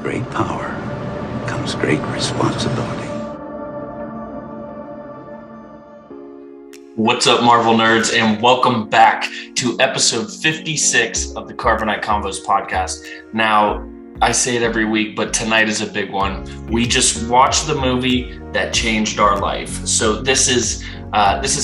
great power comes great responsibility. What's up, Marvel nerds, and welcome back to episode 56 of the Carbonite Convos Podcast. Now, I say it every week, but tonight is a big one. We just watched the movie that changed our life. So this is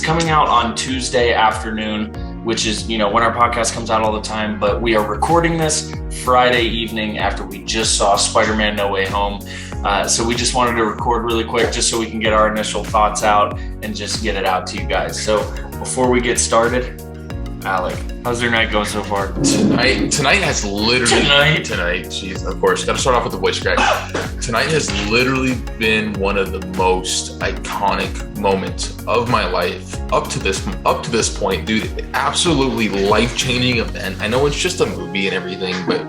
coming out on Tuesday afternoon, which is, when our podcast comes out all the time, but we are recording this Friday evening after we just saw Spider-Man No Way Home. So we just wanted to record really quick just so we can get our initial thoughts out and just get it out to you guys. So before we get started, Alec, how's your night going so far? Tonight has literally... Jeez, of course, gotta start off with the voice crack. Tonight has literally been one of the most iconic moments of my life up to this point, dude. Absolutely life-changing event. I know it's just a movie and everything, but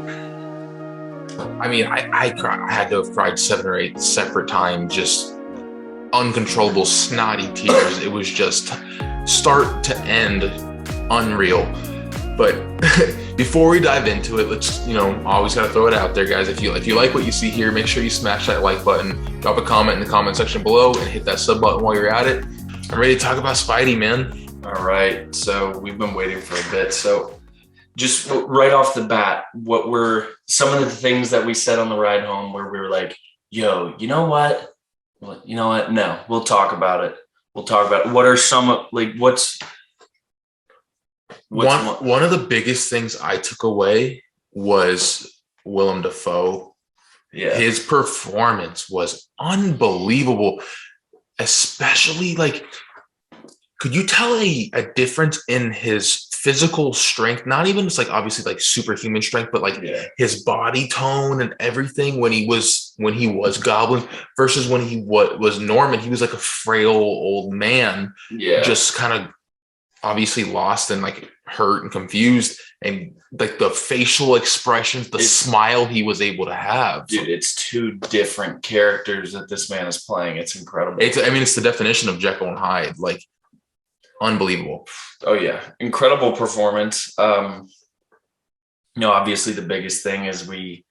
I mean, I had to have cried 7 or 8 separate times, just uncontrollable snotty tears. It was just start to end unreal. But before we dive into it, let's always gotta throw it out there, guys. If you like what you see here, make sure you smash that like button, drop a comment in the comment section below, and hit that sub button while you're at it. I'm ready to talk about Spidey, man. All right, so we've been waiting for a bit. So just right off the bat, what were some of the things that we said on the ride home where we were like, yo, you know what? Well, you know what? No, we'll talk about it. What are some, one of the biggest things I took away was Willem Dafoe. Yeah. His performance was unbelievable, especially could you tell a difference in his physical strength? Not even just obviously superhuman strength, but his body tone and everything when he was Goblin versus when he was Norman. He was like a frail old man, just kind of obviously lost and hurt and confused, and the facial expressions, the smile he was able to have. Dude, it's 2 different characters that this man is playing. It's incredible. It's the definition of Jekyll and Hyde. Unbelievable. Oh yeah, incredible performance. Obviously the biggest thing is we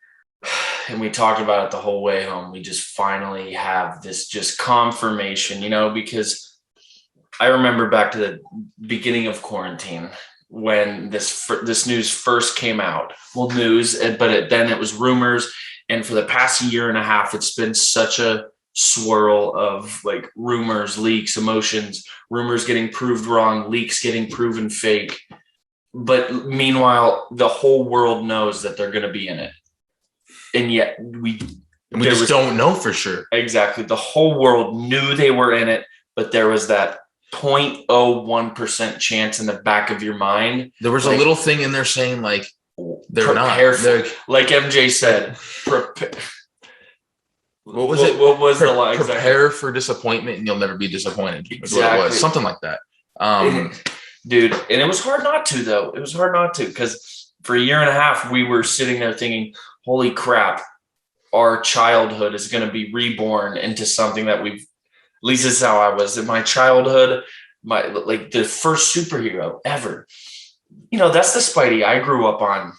talked about it the whole way home. We just finally have this just confirmation, because I remember back to the beginning of quarantine when this news first came out. Well, news, but then it was rumors, and for the past year and a half, it's been such a swirl of rumors, leaks, emotions, rumors getting proved wrong, leaks getting proven fake. But meanwhile, the whole world knows that they're going to be in it. And yet we just don't know for sure. Exactly. The whole world knew they were in it, but there was that 0.01% chance in the back of your mind. There was a little thing in there saying they're not. Like MJ said, what was it? What was the line? Prepare for disappointment and you'll never be disappointed. Exactly. What it was. Something like that. Dude, and it was hard not to, though. It was hard not to, because for a year and a half, we were sitting there thinking, holy crap, our childhood is going to be reborn into something that at least this is how I was in my childhood, the first superhero ever. That's the Spidey I grew up on.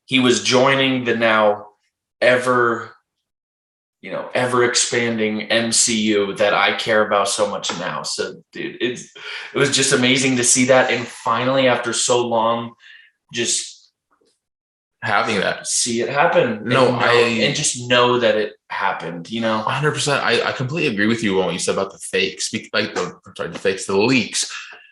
He was joining the now ever expanding MCU that I care about so much now. So, dude, it was just amazing to see that. And finally, after so long, just having that, see it happen. And just know that it happened, 100%. I completely agree with you on what you said about the fakes, the leaks.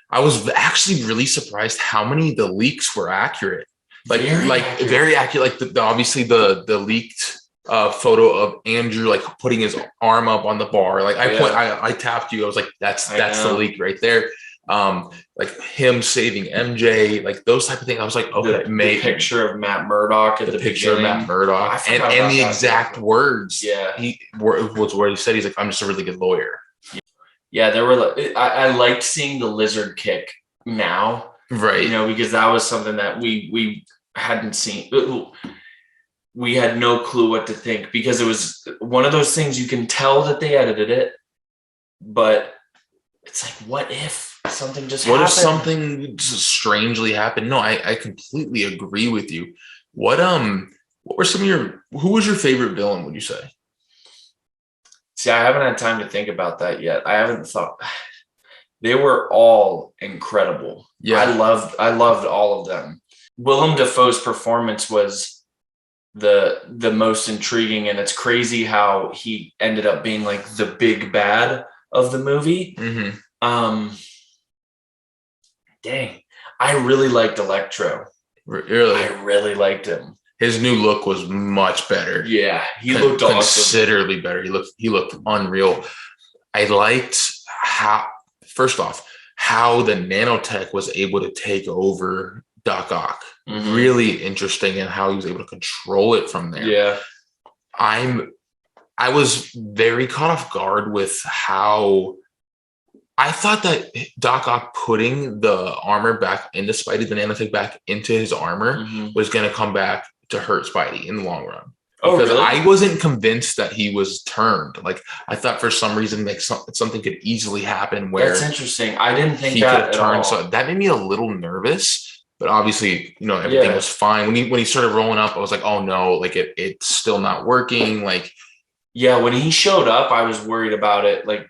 I was actually really surprised how many of the leaks were accurate. Very accurate. Obviously the leaked photo of Andrew putting his arm up on the bar. I tapped you. I was like, that's the leak right there. Him saving MJ, those type of things. I was like, okay, the picture of Matt Murdock at the picture beginning. of Matt Murdock and the exact words. Yeah, was where he said, he's like, I'm just a really good lawyer. Yeah, there were. I liked seeing the lizard kick now, right? Because that was something that we hadn't seen. We had no clue what to think, because it was one of those things you can tell that they edited it, but it's what if something just happened? What if something just strangely happened? No, I completely agree with you. What What were who was your favorite villain, would you say? See, I haven't had time to think about that yet. I haven't thought. They were all incredible. Yeah. I loved all of them. Willem Dafoe's performance was the most intriguing, and it's crazy how he ended up being like the big bad of the movie. Dang. I really liked Electro. Really? I really liked him. His new look was much better. Yeah, he looked considerably better. He looked unreal. I liked how the nanotech was able to take over Doc Ock. Mm-hmm. Really interesting, and how he was able to control it from there. Yeah. I was very caught off guard with how I thought that Doc Ock putting the armor back into Spidey, the nanotech back into his armor, was going to come back to hurt Spidey in the long run. Because really? I wasn't convinced that he was turned. Like, I thought for some reason like something could easily happen where that's interesting. I didn't think he that could have turned. So that made me a little nervous. But obviously, everything was fine. When he started rolling up, I was like, oh no, like it's still not working. Like, yeah, when he showed up, I was worried about it. Like,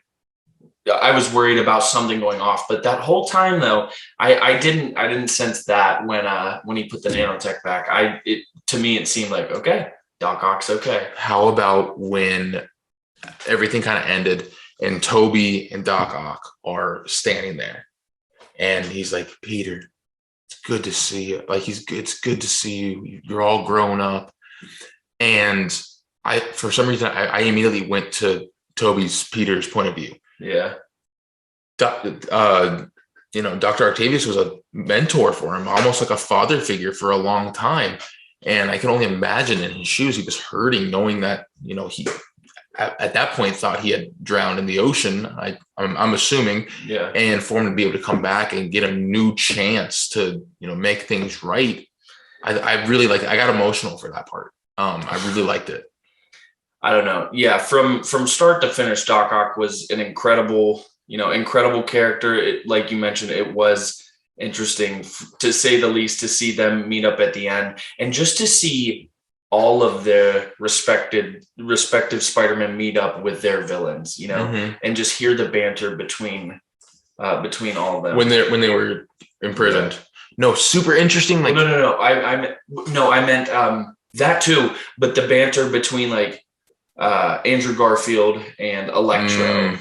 I was worried about something going off, but that whole time though, I didn't sense that when he put the nanotech back. To me it seemed like, okay, Doc Ock's okay. How about when everything kind of ended and Toby and Doc Ock are standing there, and he's like, Peter, it's good to see you. Like it's good to see you. You're all grown up. And for some reason I immediately went to Peter's point of view. Yeah. Dr. Octavius was a mentor for him, almost like a father figure for a long time. And I can only imagine in his shoes, he was hurting knowing that, he at that point thought he had drowned in the ocean. I'm assuming. Yeah. And for him to be able to come back and get a new chance to, make things right. I really I got emotional for that part. I really liked it. I don't know. Yeah, from start to finish, Doc Ock was an incredible character. Like you mentioned, it was interesting to say the least to see them meet up at the end, and just to see all of their respective Spider-Man meet up with their villains, and just hear the banter between all of them when they were imprisoned. Yeah. No, super interesting. Like no. I meant that too, but the banter between Andrew Garfield and Electro,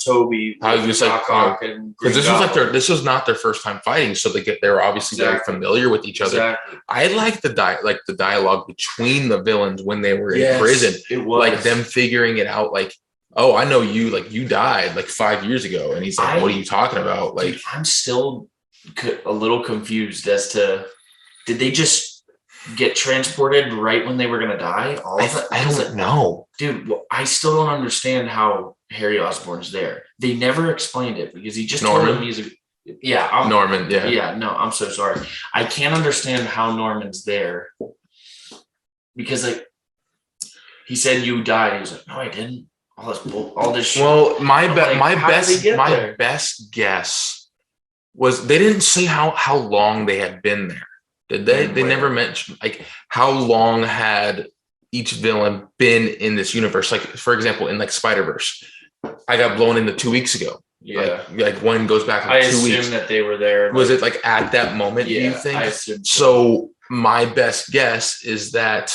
Toby, Doc Ock, and because this was not their first time fighting, so they're obviously very familiar with each other. Exactly. I like the dialogue between the villains when they were in prison. It was like them figuring it out. Like, oh, I know you. Like, you died 5 years ago, and he's like, "What are you talking about?" Like, I'm still a little confused as to did they just get transported right when they were going to die? I don't know. Dude, I still don't understand how Harry Osborn's there. They never explained it because he just Norman. told him he's a... Norman, yeah. Yeah, no, I'm so sorry. I can't understand how Norman's there because he said you died. He was like, no, I didn't. All this shit. Well, my best guess was they didn't say how long they had been there. Did they? They never mentioned how long had each villain been in this universe. Like, for example, in Spider-Verse, I got blown into 2 weeks ago. Yeah. One goes back 2 weeks. I assume that they were there. Was it at that moment? Yeah, do you think? I assume so. My best guess is that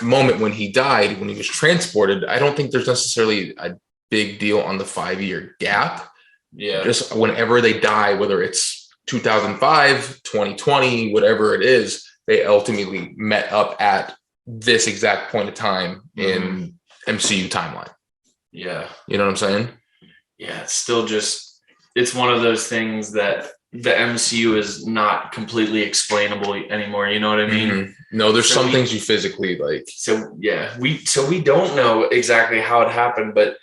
moment when he died, when he was transported, I don't think there's necessarily a big deal on the 5-year gap. Yeah. Just whenever they die, whether it's 2005, 2020, whatever it is, they ultimately met up at this exact point of time in MCU timeline. Yeah. You know what I'm saying? Yeah, it's still it's one of those things that the MCU is not completely explainable anymore. You know what I mean? Mm-hmm. No, there's some things you physically So yeah, we don't know exactly how it happened, but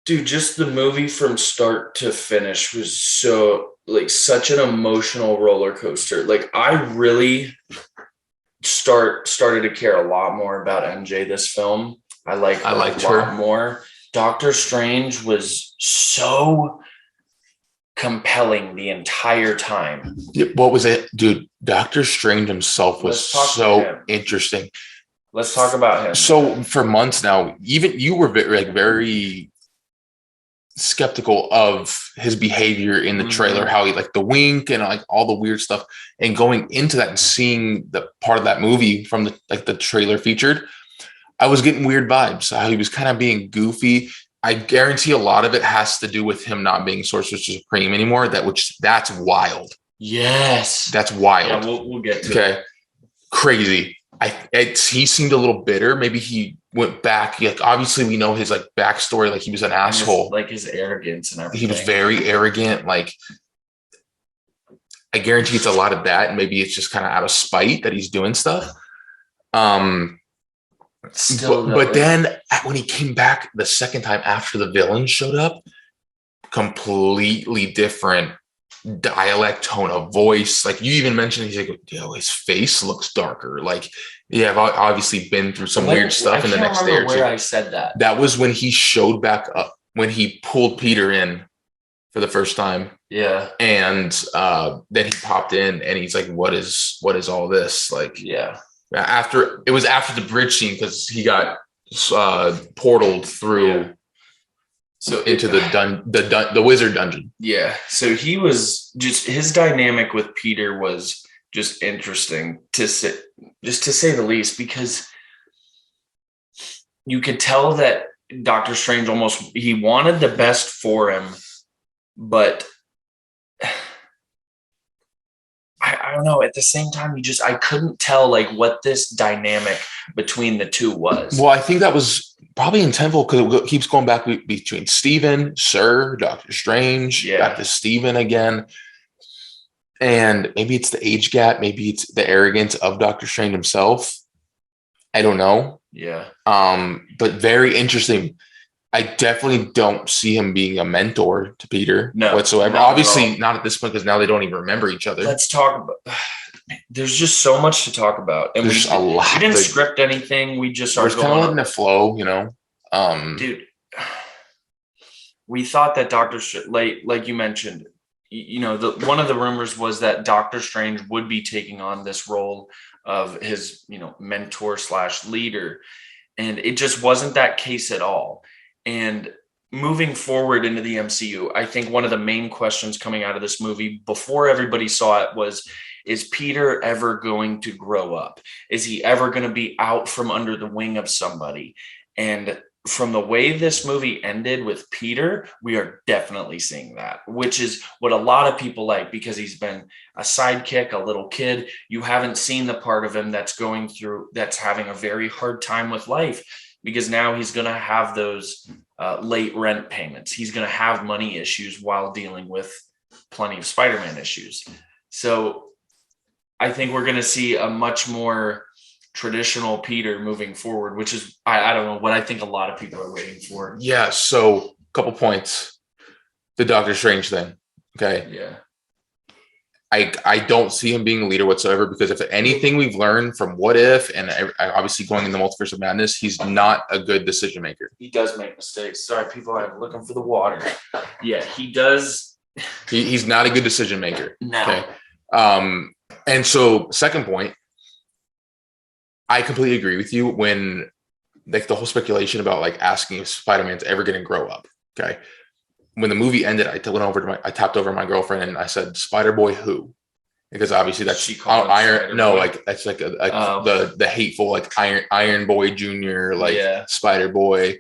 dude, just the movie from start to finish was so such an emotional roller coaster. I really started to care a lot more about MJ this film. I liked her more. Doctor Strange was so compelling the entire time. What was it, dude? Doctor Strange himself was so interesting. Let's talk about him. So for months now, even you were very skeptical of his behavior in the trailer, how he like the wink and like all the weird stuff, and going into that and seeing the part of that movie from the trailer featured, I was getting weird vibes. How he was kind of being goofy. I guarantee a lot of it has to do with him not being Sorcerer Supreme anymore. That's wild. Yes, that's wild. Yeah, we'll get to it. Crazy. He seemed a little bitter. Maybe he went back. Like obviously, we know his like backstory. Like he was an asshole. His arrogance and everything. He was very arrogant. Like I guarantee it's a lot of that, and maybe it's just kind of out of spite that he's doing stuff. But then when he came back the second time after the villain showed up, completely different dialect, tone of voice. Like you even mentioned, he's like, his face looks darker. Like, yeah, I've obviously been through some weird stuff in the next day or two. Where I said that. That was when he showed back up, when he pulled Peter in for the first time. Yeah. And then he popped in and he's like, what is all this? Like, yeah. After the bridge scene, because he got portaled through into the wizard dungeon. Yeah. So he was his dynamic with Peter was just interesting to say the least, because you could tell that Doctor Strange he wanted the best for him, but I don't know. At the same time, I couldn't tell like what this dynamic between the two was. Well, I think that was probably intentful because it keeps going back between Stephen, Sir, Doctor Strange, back to Stephen again. And maybe it's the age gap. Maybe it's the arrogance of Doctor Strange himself. I don't know. Yeah. But very interesting. I definitely don't see him being a mentor to Peter whatsoever. Obviously not at this point, because now they don't even remember each other. Let's talk about. There's just so much to talk about, and there's a lot. We didn't script anything. We just started kind of letting it flow, Dude, we thought that like you mentioned, one of the rumors was that Doctor Strange would be taking on this role of his, mentor / leader, and it just wasn't that case at all. And moving forward into the MCU, I think one of the main questions coming out of this movie before everybody saw it was, is Peter ever going to grow up? Is he ever going to be out from under the wing of somebody? And from the way this movie ended with Peter, we are definitely seeing that, which is what a lot of people like, because he's been a sidekick, a little kid. You haven't seen the part of him that's having a very hard time with life, because now he's going to have those late rent payments. He's going to have money issues while dealing with plenty of Spider-Man issues. So I think we're going to see a much more traditional Peter moving forward, which is, I don't know, what I think a lot of people are waiting for. Yeah. So a couple points. The Doctor Strange thing. Okay. Yeah. I don't see him being a leader whatsoever, because if anything we've learned from What If and obviously going in the Multiverse of Madness, he's not a good decision maker. He does make mistakes. Sorry, people, I'm looking for the water. Yeah, he does. He's not a good decision maker. No. Okay. And so second point, I completely agree with you when like the whole speculation about like asking if Spider-Man's ever going to grow up. Okay. When the movie ended, I tapped over my girlfriend and I said, Spider-Boy who? Because obviously that's Iron. No, like that's like the hateful like Iron Boy Jr. Spider-Boy.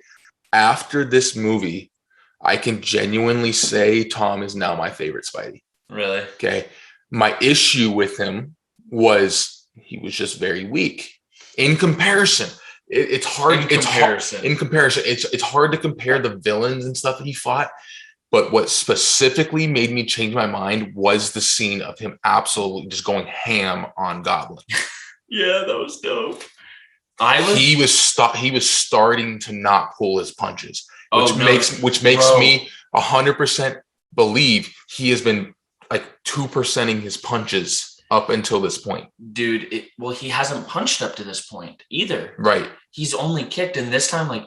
After this movie, I can genuinely say Tom is now my favorite Spidey. Really? Okay. My issue with him was he was just very weak in comparison. It's hard. In comparison, it's hard to compare the villains and stuff that he fought. But what specifically made me change my mind was the scene of him absolutely just going ham on Goblin. Yeah, that was dope. He was starting to not pull his punches, which makes me 100% believe he has been like 2%ing his punches up until this point. Dude, he hasn't punched up to this point either. Right. He's only kicked, and this time, like,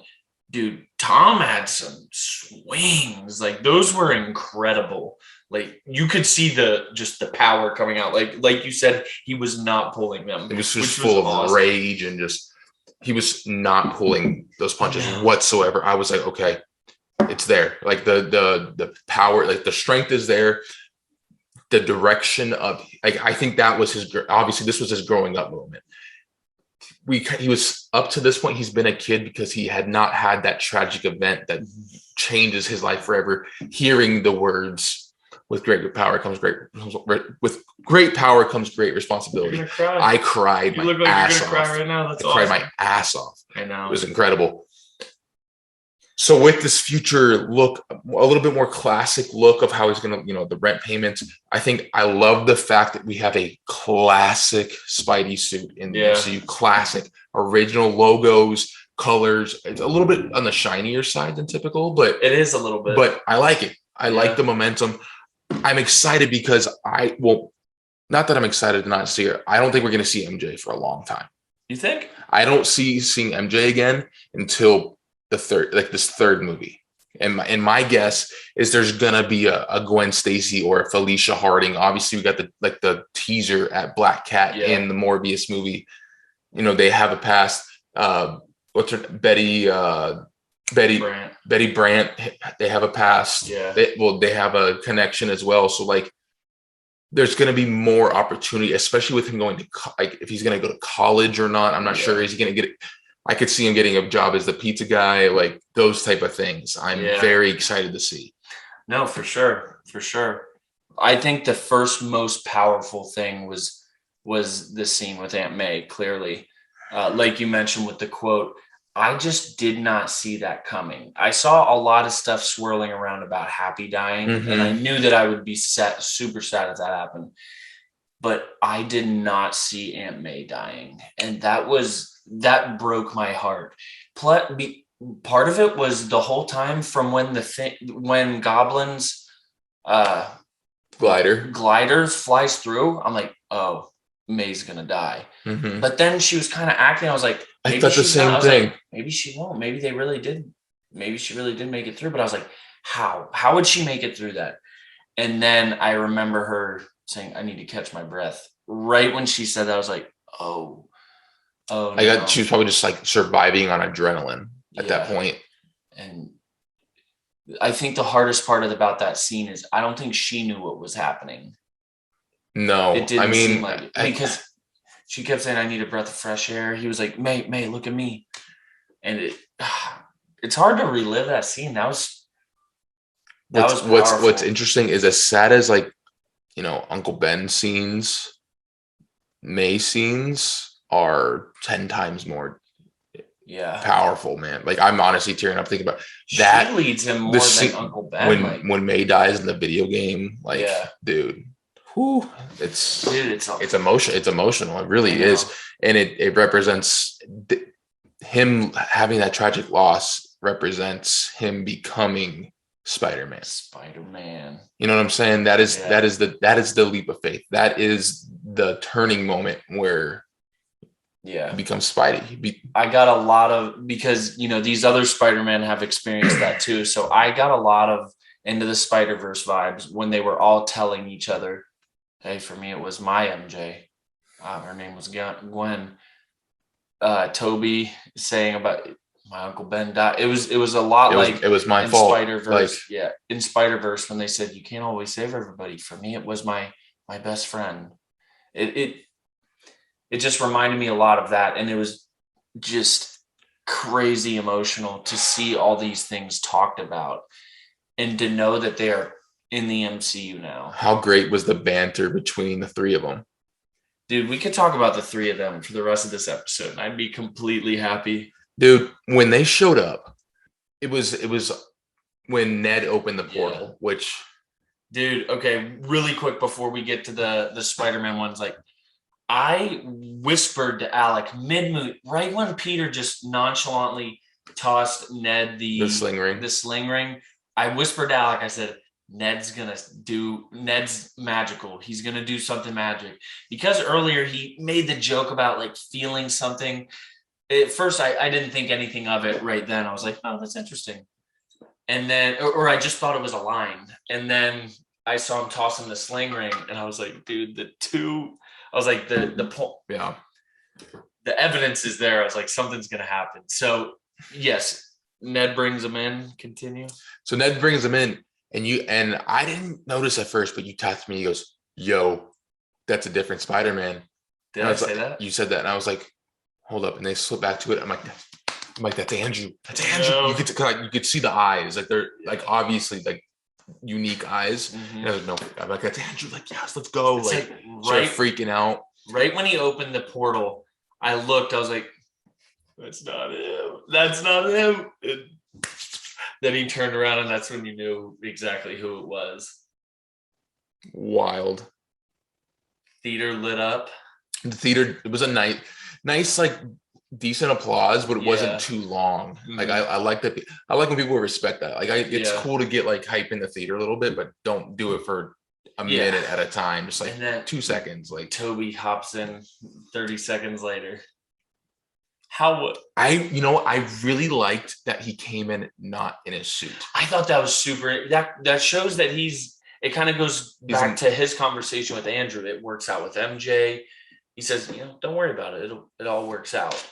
dude, Tom had some swings. Like those were incredible. Like you could see the power coming out. Like you said, he was not pulling them. It was just full of rage and he was not pulling those punches whatsoever. I was like, okay, it's there. Like the power, like the strength is there. The direction of, like, I think that was obviously this was his growing up moment. He was up to this point, he's been a kid because he had not had that tragic event that changes his life forever. Hearing the words, with great power comes great responsibility. I cried my ass off. Right now. That's awesome. Cried my ass off. I know. It was incredible. So with this future look, a little bit more classic look of how he's going to, the rent payments, I think I love the fact that we have a classic Spidey suit in the MCU. Classic, original logos, colors. It's a little bit on the shinier side than typical, but it is a little bit. But I like it. I like the momentum. I'm excited because not that I'm excited to not see her. I don't think we're going to see MJ for a long time. You think? I don't see seeing MJ again until this third movie. And my guess is there's gonna be a Gwen Stacy or a Felicia Harding. Obviously, we got the teaser at Black Cat in the Morbius movie. They have a past. What's her Betty Brant. Betty Brant. They have a past. Yeah. They have a connection as well. So there's going to be more opportunity, especially with him going to if he's going to go to college or not. I'm not sure. Is he going to get it? I could see him getting a job as the pizza guy, like those type of things. I'm very excited to see. No, for sure. For sure. I think the first most powerful thing was the scene with Aunt May, clearly. Like you mentioned with the quote, I just did not see that coming. I saw a lot of stuff swirling around about Happy dying, and I knew that I would be super sad if that happened. But I did not see Aunt May dying. And that broke my heart. Part of it was the whole time from when Goblin's glider flies through, I'm like, oh, May's gonna die. But then she was kind of acting. I was like, I thought the same thing. Like, maybe she won't. Maybe they really did. Maybe she really did make it through. But I was like, how? How would she make it through that? And then I remember her saying, I need to catch my breath. Right when she said that, I was like, oh. She was probably just like surviving on adrenaline at that point. And I think the hardest part about that scene is I don't think she knew what was happening. No, it didn't seem like it, because she kept saying, I need a breath of fresh air. He was like, May, look at me. And it's hard to relive that scene. What's interesting is, as sad as Uncle Ben scenes, May scenes are 10 times more powerful, man. Like, I'm honestly tearing up thinking about that. She leads him more than Uncle Ben. When May dies in the video game, dude, it's emotional. It's emotional. It really is. And it represents him having that tragic loss represents him becoming Spider-Man. You know what I'm saying? That is the leap of faith. That is the turning moment where he becomes Spidey. I got a lot of, because these other Spider-Man have experienced that too. So I got a lot of Into the Spider-Verse vibes when they were all telling each other, hey, for me it was my MJ. Her name was Gwen. Toby saying about my Uncle Ben died. It was a lot like it was my fault. Spider-Verse, in Spider-Verse, when they said you can't always save everybody. For me, it was my best friend. It just reminded me a lot of that, and it was just crazy emotional to see all these things talked about and to know that they are in the MCU now. How great was the banter between the three of them? Dude, we could talk about the three of them for the rest of this episode, and I'd be completely happy. Dude, when they showed up, it was when Ned opened the portal, which... Dude, okay, really quick before we get to the Spider-Man ones, I whispered to Alec mid-movie, right when Peter just nonchalantly tossed Ned the sling ring. I whispered to Alec, I said, Ned's magical. He's going to do something magic. Because earlier he made the joke about feeling something. at first I didn't think anything of it right then. I was like, oh, that's interesting. And then, or I just thought it was a line. And then I saw him tossing the sling ring, and I was like, dude, Yeah. the evidence is there. I was like, something's going to happen. So yes, Ned brings him in. Continue. So Ned brings him in, and I didn't notice at first, but you tapped me. He goes, "Yo, that's a different Spider-Man." Did I say that? You said that, and I was like, "Hold up!" And they slip back to it. I'm like, "That's Andrew. That's Andrew." No. You could see the eyes, like they're like obviously like unique eyes. Mm-hmm. And I was like, no, I'm like, "That's Andrew." Like, yes, let's go. It's like right, freaking out. Right when he opened the portal, I looked. I was like, "That's not him. That's not him." And then he turned around, and that's when you knew exactly who it was. Wild. Theater lit up. The theater, it was a nice, like decent applause, but it wasn't too long. Mm-hmm. Like I like that. I like when people respect that. Like it's cool to get like hype in the theater a little bit, but don't do it for a minute at a time. Just like 2 seconds. Like Toby hops in 30 seconds later. I really liked that he came in not in his suit. I thought that was super. That shows that it kind of goes back to his conversation with Andrew. It works out with MJ. He says, don't worry about it. It all works out.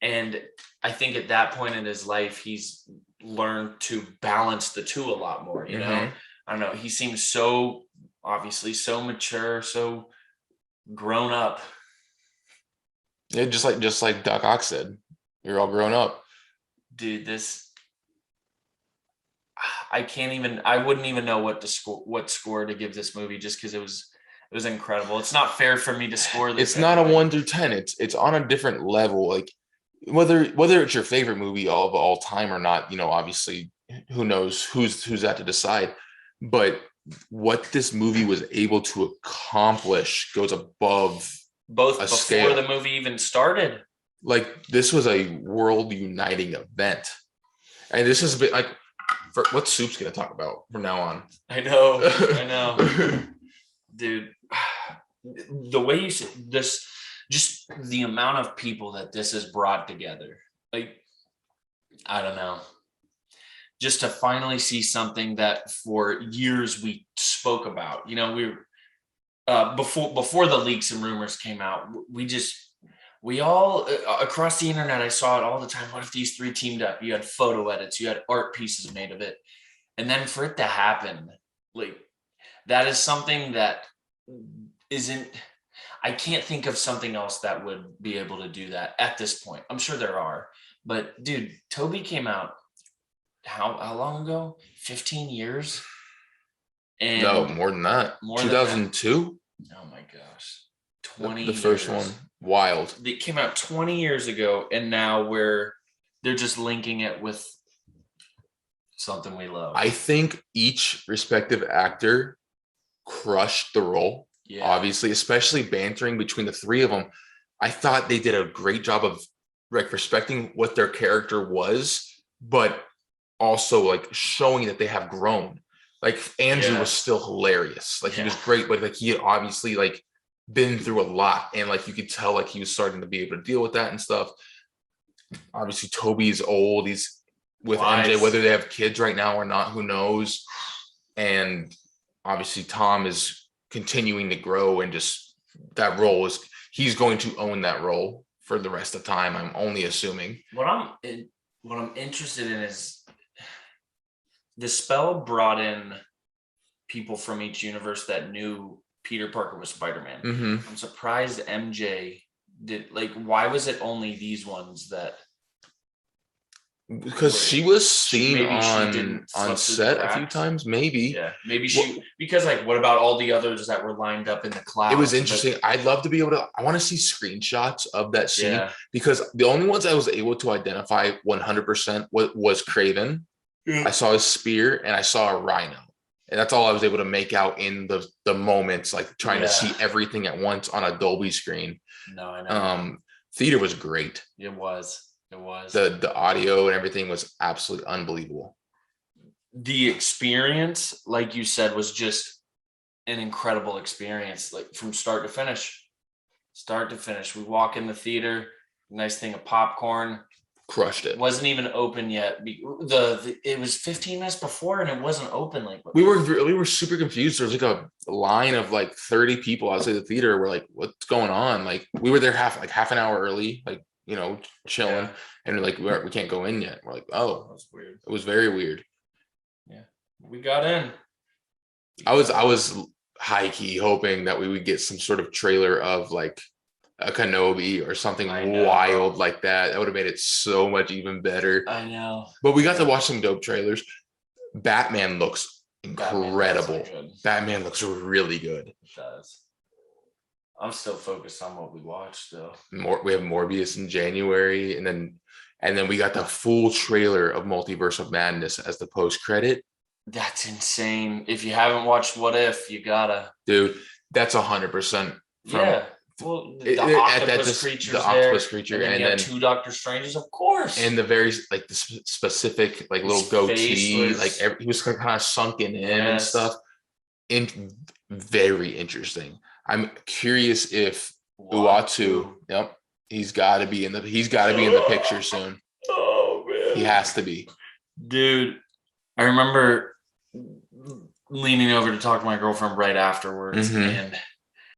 And I think at that point in his life, he's learned to balance the two a lot more. You know, I don't know. He seems so obviously so mature, so grown up. Yeah, just like Doc Ock said, you're all grown up. Dude, I wouldn't even know what score to give this movie, just because it was incredible. It's not fair for me to score this. It's not a 1 through 10. It's on a different level. Like whether it's your favorite movie of all time or not, obviously who knows who's that to decide. But what this movie was able to accomplish goes above both before scale. The movie even started. Like this was a world uniting event, and this is a bit like what Soup's gonna talk about from now on. I know, dude. The way you said this, just the amount of people that this has brought together, like I don't know, just to finally see something that for years we spoke about. We were. Before the leaks and rumors came out, we all across the internet, I saw it all the time. What if these three teamed up? You had photo edits, you had art pieces made of it. And then for it to happen, like that is something that I can't think of something else that would be able to do that at this point. I'm sure there are, but dude, Toby came out how long ago? 15 years? And no, more than that. 2002. Oh my gosh. 20 the first years. One. Wild. It came out 20 years ago, and now they're just linking it with something we love. I think each respective actor crushed the role. Yeah. Obviously, especially bantering between the three of them. I thought they did a great job of like respecting what their character was, but also like showing that they have grown. Like Andrew was still hilarious. Like he was great, but like he had obviously like been through a lot, and like you could tell like he was starting to be able to deal with that and stuff. Obviously, Toby is old. He's with MJ, whether they have kids right now or not, who knows? And obviously, Tom is continuing to grow, and just that role he's going to own that role for the rest of time. I'm only assuming. What I'm interested in is. The spell brought in people from each universe that knew Peter Parker was Spider-Man. Mm-hmm. I'm surprised MJ did. Like, why was it only these ones that? Because she was seen on set a few times, maybe. Yeah, maybe because like, what about all the others that were lined up in the clouds? It was interesting. I'd love to be able to. I want to see screenshots of that scene because the only ones I was able to identify 100% was Kraven. Yeah. I saw a spear and I saw a rhino, and that's all I was able to make out in the moments, like trying to see everything at once on a Dolby screen. No, I know. Theater was great. It was. The audio and everything was absolutely unbelievable. The experience, like you said, was just an incredible experience, like from start to finish. We walk in the theater. nice thing of popcorn. Crushed it. Wasn't even open yet. It was 15 minutes before, and it wasn't open. Like we were super confused. There was like a line of like 30 people outside the theater. We're like, what's going on? Like we were there half an hour early, like chilling, and we're like, we can't go in yet. We're like, oh, that was weird. It was very weird. Yeah, we got in. I was high key hoping that we would get some sort of trailer of like a Kenobi or something wild like that. That would have made it so much even better. I know. But we got to watch some dope trailers. Batman looks incredible. Batman looks really good. It does. I'm still focused on what we watched though. We have Morbius in January, and then we got the full trailer of Multiverse of Madness as the post credit. That's insane. If you haven't watched What If, you gotta. Dude, that's 100% from well, the octopus creature, and then two Doctor Stranges, of course, and the very like the specific like little goatee, he was kind of sunken in and stuff. And very interesting. I'm curious if Uatu, he's got to be in the picture soon. Oh man, he has to be, dude. I remember leaning over to talk to my girlfriend right afterwards, and.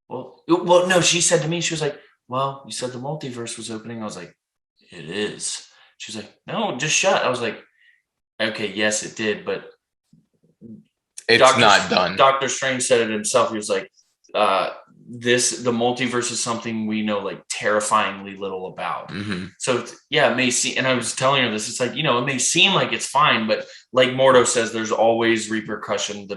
Well, no, she said to me, she was like, well, you said the multiverse was opening. I was like, it is. She was like, no, just shut. I was like, okay, yes, it did, but it's not done. Doctor Strange said it himself. He was like, the multiverse is something we know like terrifyingly little about. So it may seem, and I was telling her this, it's like, it may seem like it's fine, but like Mordo says, there's always repercussions,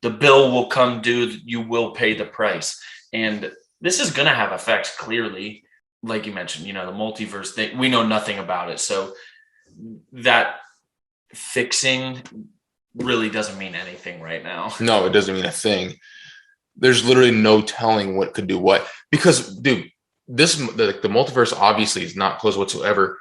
the bill will come due. You will pay the price. And this is going to have effects, clearly. Like you mentioned, the multiverse thing, we know nothing about it. So that fixing really doesn't mean anything right now. No, it doesn't mean a thing. There's literally no telling what could do what. Because, dude, the multiverse obviously is not closed whatsoever.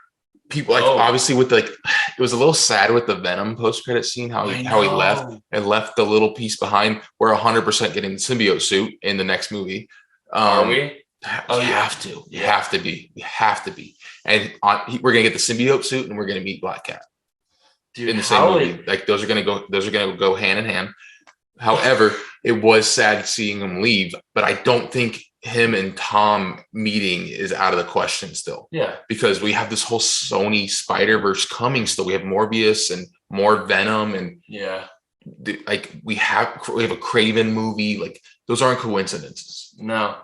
People obviously with it was a little sad with the Venom post-credit scene, how he left the little piece behind. We're 100% getting the symbiote suit in the next movie. Are we? You have to be. And we're gonna get the symbiote suit, and we're gonna meet Black Cat in the same movie. Like those are gonna go hand in hand. However, it was sad seeing him leave, but I don't think him and Tom meeting is out of the question still. Yeah. Because we have this whole Sony Spider-Verse coming still. We have Morbius and more Venom, and like we have a Craven movie. Like those aren't coincidences. No.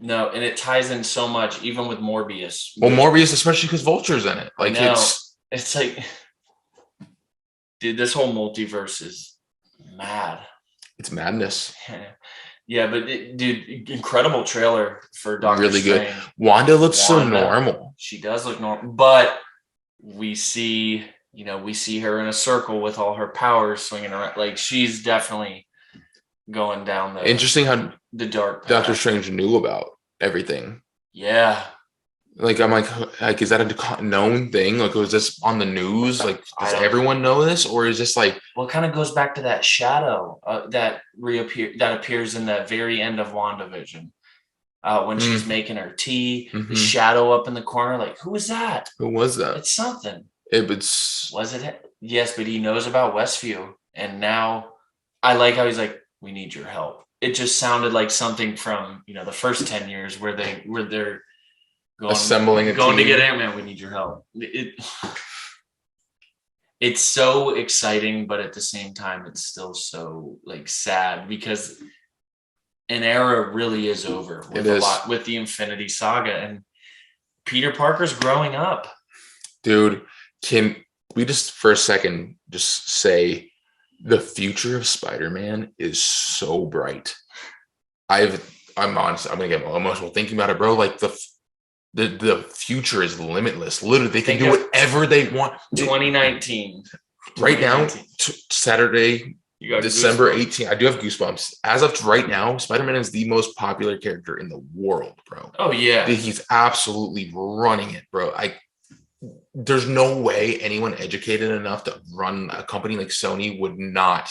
No, and it ties in so much, even with Morbius. Well, Morbius, especially because Vulture's in it. Like it's like, dude, this whole multiverse is mad. It's madness. Yeah, but dude, incredible trailer for Doctor Really Strange. Good. Wanda looks so normal. She does look normal, but we see her in a circle with all her powers swinging around. Like she's definitely going down the interesting how the dark path. Doctor Strange knew about everything. Yeah. Like I'm like, is that a known thing? Like, was this on the news? Like, does everyone know this, or is this like? Well, it kind of goes back to that shadow that appears in the very end of WandaVision when she's making her tea. The shadow up in the corner, like, who was that? Who was that? It's something. Was it? Yes, but he knows about Westview, and now I like how he's like, "We need your help." It just sounded like something from the first 10 years where they're. Going to get Ant-Man, we need your help. It's so exciting, but at the same time, it's still so like sad because an era really is over with the Infinity Saga, and Peter Parker's growing up. Dude, can we just for a second just say the future of Spider-Man is so bright. I'm honest. I'm gonna get emotional thinking about it, bro. Like the future is limitless. Literally, they can do whatever they want. 2019. Right now, Saturday, December 18th. I do have goosebumps. As of right now, Spider-Man is the most popular character in the world, bro. Oh, yeah. He's absolutely running it, bro. There's no way anyone educated enough to run a company like Sony would not,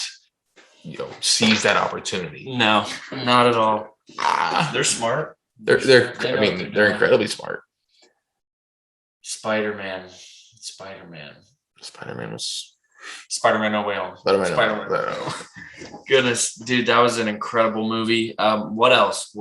seize that opportunity. No, not at all. They're smart. They're incredibly smart. Spider-Man No Way Home. Spider-Man. Goodness, dude, that was an incredible movie. What else?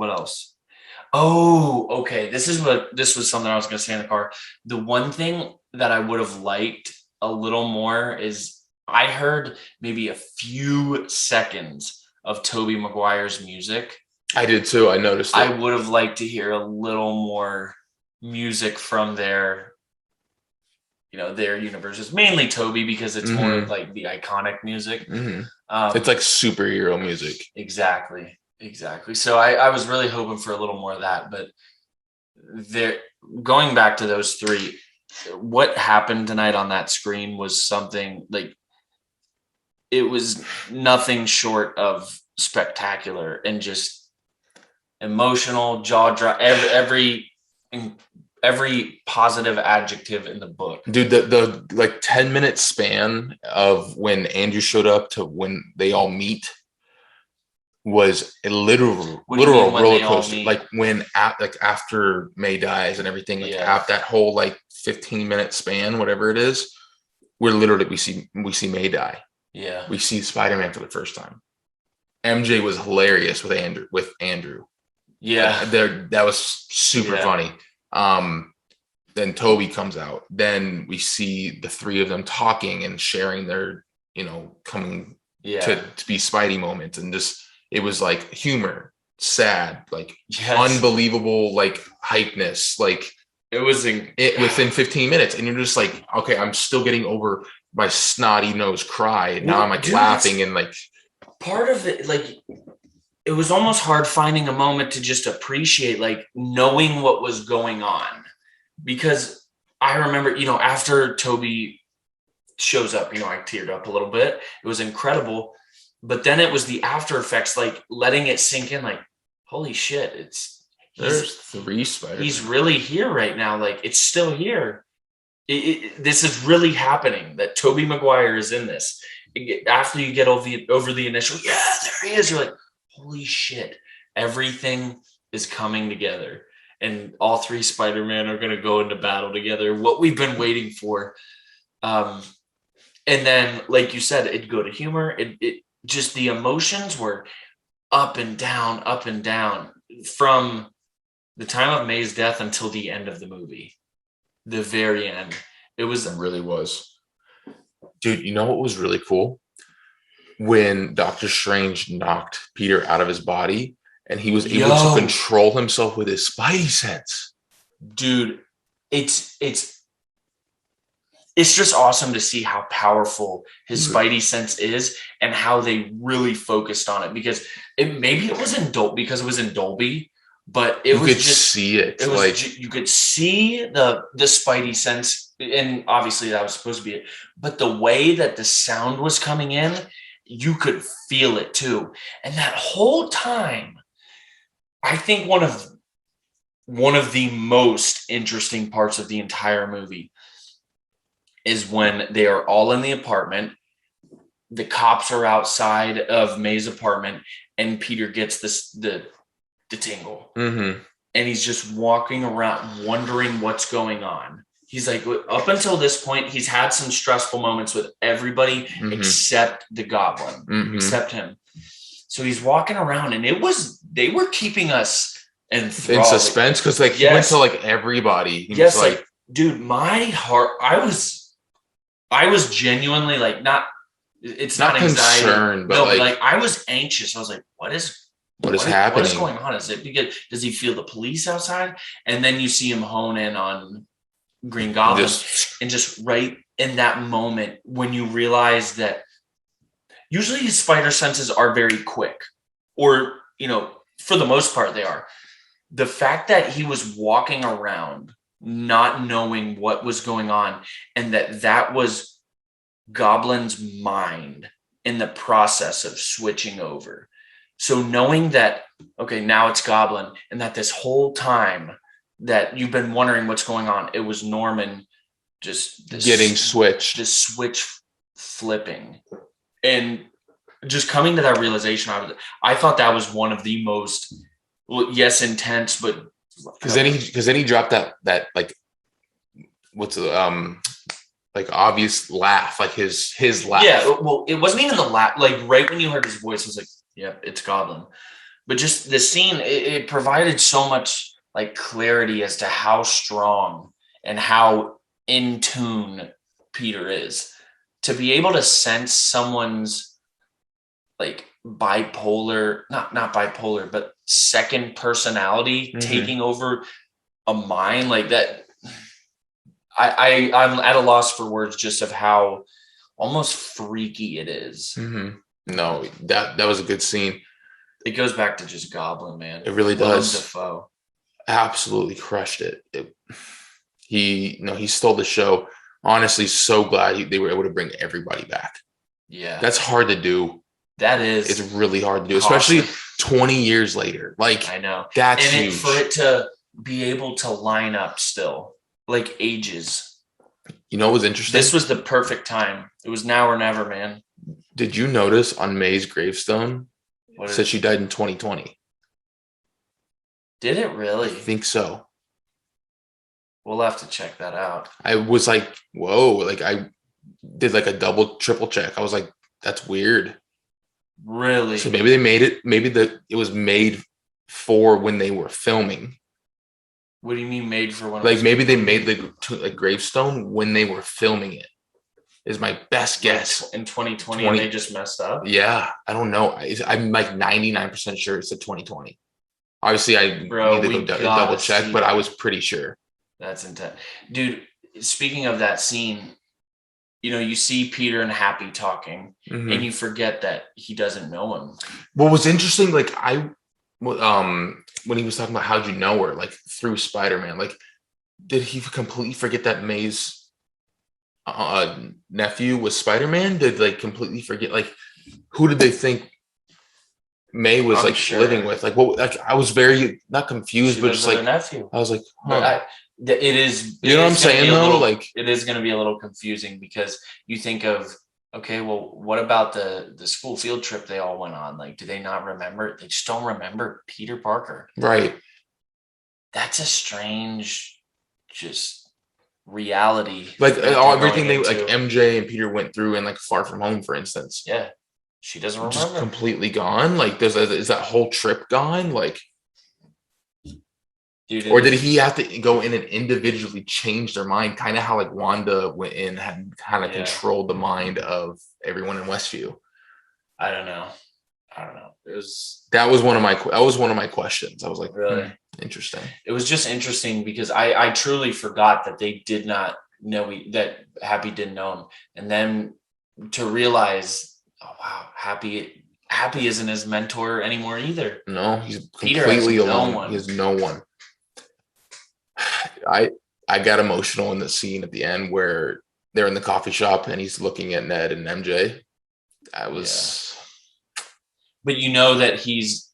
Oh, okay. This was something I was going to say in the car. The one thing that I would have liked a little more is I heard maybe a few seconds of Tobey Maguire's music. I did too. I noticed it. I would have liked to hear a little more music from their universes, mainly Tobey, because it's more of like the iconic music. It's like superhero music. Exactly. So I was really hoping for a little more of that, but going back to those three, what happened tonight on that screen was something like, it was nothing short of spectacular and just emotional, jaw drop, every positive adjective in the book. Dude, the like 10-minute span of when Andrew showed up to when they all meet was a literal roller coaster. Like after May dies and everything, after that whole like 15-minute span, whatever it is, we're literally we see May die. Yeah. We see Spider-Man for the first time. MJ was hilarious with Andrew. Yeah. That was super funny. Then Tobey comes out. Then we see the three of them talking and sharing their, coming to be Spidey moments. And just, it was like humor, sad, like unbelievable, like hypeness. Like it was within 15 minutes. And you're just like, okay, I'm still getting over my snotty nose cry. And now I'm like laughing and like. Part of it, like, it was almost hard finding a moment to just appreciate, like, knowing what was going on. Because I remember, after Tobey shows up, I teared up a little bit. It was incredible. But then it was the after effects, like, letting it sink in, like, holy shit, there's three Spider-Man. He's really here right now. Like, it's still here. This is really happening, that Tobey Maguire is in this. After you get over the initial, there he is, you're like, holy shit, everything is coming together. And all three Spider-Man are going to go into battle together. What we've been waiting for. And then, like you said, it'd go to humor. It just, the emotions were up and down from the time of May's death until the end of the movie. The very end. It really was. Dude, you know what was really cool? When Doctor Strange knocked Peter out of his body and he was able to control himself with his Spidey sense. Dude, it's just awesome to see how powerful his Spidey sense is and how they really focused on it, because it was in Dolby, but you could see it. You could see the Spidey sense, and obviously that was supposed to be it. But the way that the sound was coming in, you could feel it too. And that whole time, I think one of the most interesting parts of the entire movie is when they are all in the apartment. The cops are outside of May's apartment, and Peter gets the tingle. Mm-hmm. And he's just walking around wondering what's going on. He's like, up until this point, he's had some stressful moments with everybody except the Goblin, except him. So he's walking around, and they were keeping us in suspense, because he went to like everybody. He was like, dude, my heart, I was genuinely like, it's not anxiety, concerned, but I was anxious. I was like, what is happening? What is going on? Is it because, does he feel the police outside? And then you see him hone in on Green Goblin, and just right in that moment when you realize that usually his spider senses are very quick, or for the most part they are. The fact that he was walking around not knowing what was going on, and that was Goblin's mind in the process of switching over. So knowing that, okay, now it's Goblin, and that this whole time that you've been wondering what's going on, it was Norman just getting switched, just switch flipping, and just coming to that realization. I thought that was one of the most well, yes, intense, but because then he dropped that like what's like obvious laugh, like his laugh. Yeah, well, it wasn't even the laugh. Like right when you heard his voice, it was like, "Yep, it's Goblin." But just the scene, it provided so much like clarity as to how strong and how in tune Peter is. To be able to sense someone's like bipolar, not bipolar, but second personality taking over a mind like that. I'm at a loss for words just of how almost freaky it is. No, that was a good scene. It goes back to just Goblin, man. It really Willem does. Dafoe. Absolutely crushed it. He stole the show. Honestly, so glad they were able to bring everybody back. Yeah. That's hard to do. That is. It's really hard to do, especially 20 years later. Like, I know. That's and huge. For it to be able to line up still, like ages. You know what was interesting? This was the perfect time. It was now or never, man. Did you notice on May's gravestone, it said she died in 2020? Did it really? I think so. We'll have to check that out. I was like, whoa, like I did like a double, triple check. I was like, that's weird. Really? So maybe they made it, it was made for when they were filming. What do you mean made for when? Like maybe they made the gravestone when they were filming it. Is my best guess. In 2020 and they just messed up? Yeah, I don't know. I'm like 99% sure it's a 2020. Obviously, I need to go double check, but I was pretty sure. That's intense. Dude, speaking of that scene, you see Peter and Happy talking, and you forget that he doesn't know him. What was interesting, like when he was talking about how'd you know her, like through Spider-Man, like did he completely forget that May's nephew was Spider-Man? Did like completely forget, like who did they think May was living with? Like what? Like I was very not confused, but just like nephew. I was like, huh. It is. You know what I'm saying though? Like it is going to be a little confusing because you think of, okay, well, what about the school field trip they all went on? Like, do they not remember? They just don't remember Peter Parker, right? That's a strange, just reality. Like everything they like MJ and Peter went through in like Far From Home, for instance. Yeah, she doesn't remember. Just completely gone. Like, is that whole trip gone? Like. Dude, or did he have to go in and individually change their mind? Kind of how like Wanda went in and had kind of controlled the mind of everyone in Westview. I don't know. That was one of my questions. I was like, really interesting. It was just interesting because I truly forgot that they did not know that Happy didn't know him, and then to realize, oh wow, Happy isn't his mentor anymore either. No, he's completely alone. He has no one. I got emotional in the scene at the end where they're in the coffee shop and he's looking at Ned and MJ. But you know that he's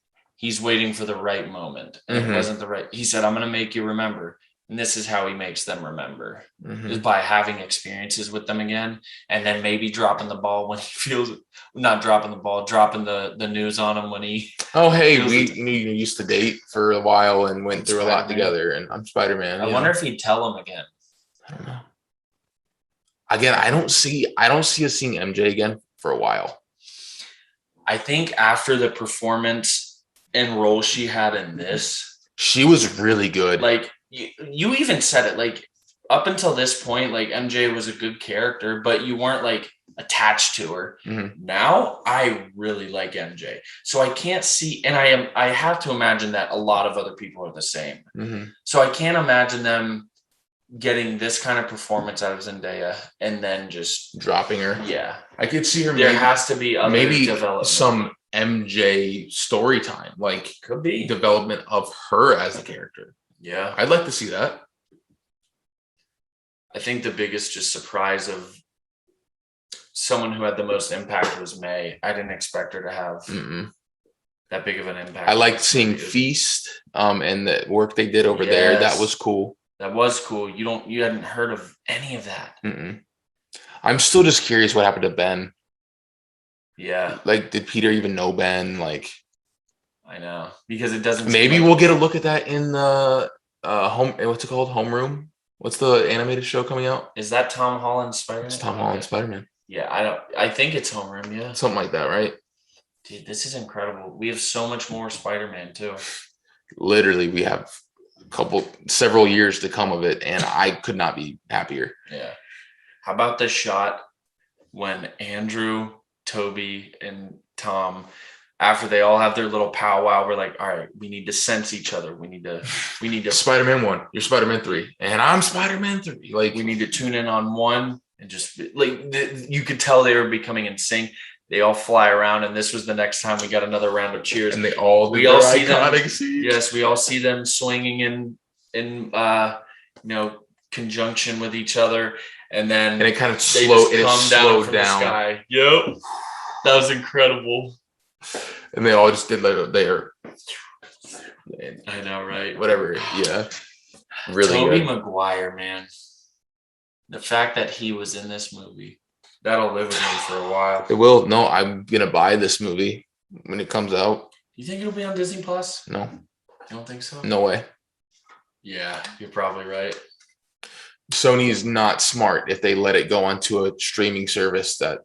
waiting for the right moment. And it wasn't the right. He said, I'm going to make you remember. And this is how he makes them remember, is by having experiences with them again. And then maybe dropping the ball when he feels not dropping the ball, dropping the news on him when he. Oh, hey, we used to date for a while and went through a lot together. And I'm Spider-Man. I wonder if he'd tell him again. I don't know. Again, I don't see us seeing MJ again for a while. I think after the performance and role she had in this, she was really good. Like you even said it, like up until this point, like MJ was a good character, but you weren't like attached to her. Now I really like MJ, so I can't see, and I have to imagine that a lot of other people are the same. So I can't imagine them getting this kind of performance out of Zendaya and then just dropping her. Yeah, I could see her. There has to be other maybe development. Some MJ story time, like could be development of her as a character. Yeah, I'd like to see that. I think the biggest just surprise of someone who had the most impact was May. I didn't expect her to have that big of an impact. I liked seeing Feast and the work they did over there. That was cool. That was cool. You hadn't heard of any of that. I'm still just curious what happened to Ben. Yeah. Like, did Peter even know Ben? Like, I know, because it doesn't. Maybe we'll get a look at that in the home. What's it called? Homeroom. What's the animated show coming out? Is that Tom Holland's Spider-Man? It's Tom Holland Spider-Man. Yeah, I think it's Homeroom. Yeah, something like that, right? Dude, this is incredible. We have so much more Spider-Man too. Literally, we have several years to come of it, and I could not be happier. Yeah. How about the shot when Andrew, Toby, and Tom, after they all have their little powwow, we're like, all right, we need to sense each other. We need to Spider-Man 1, you're Spider-Man 3, and I'm Spider-Man 3. Like, we need to tune in on one and just like you could tell they were becoming in sync. They all fly around, and this was the next time we got another round of cheers. And we all see them. Yes, we all see them swinging in conjunction with each other, and then it kind of slowed down. The sky. Yep, that was incredible. And they all just did like their. I know, right? Whatever. Yeah. Really. Tobey Maguire, man. The fact that he was in this movie. That'll live with me for a while. It will. No, I'm gonna buy this movie when it comes out. You think it'll be on Disney Plus? No. You don't think so? No way. Yeah, you're probably right. Sony is not smart if they let it go onto a streaming service that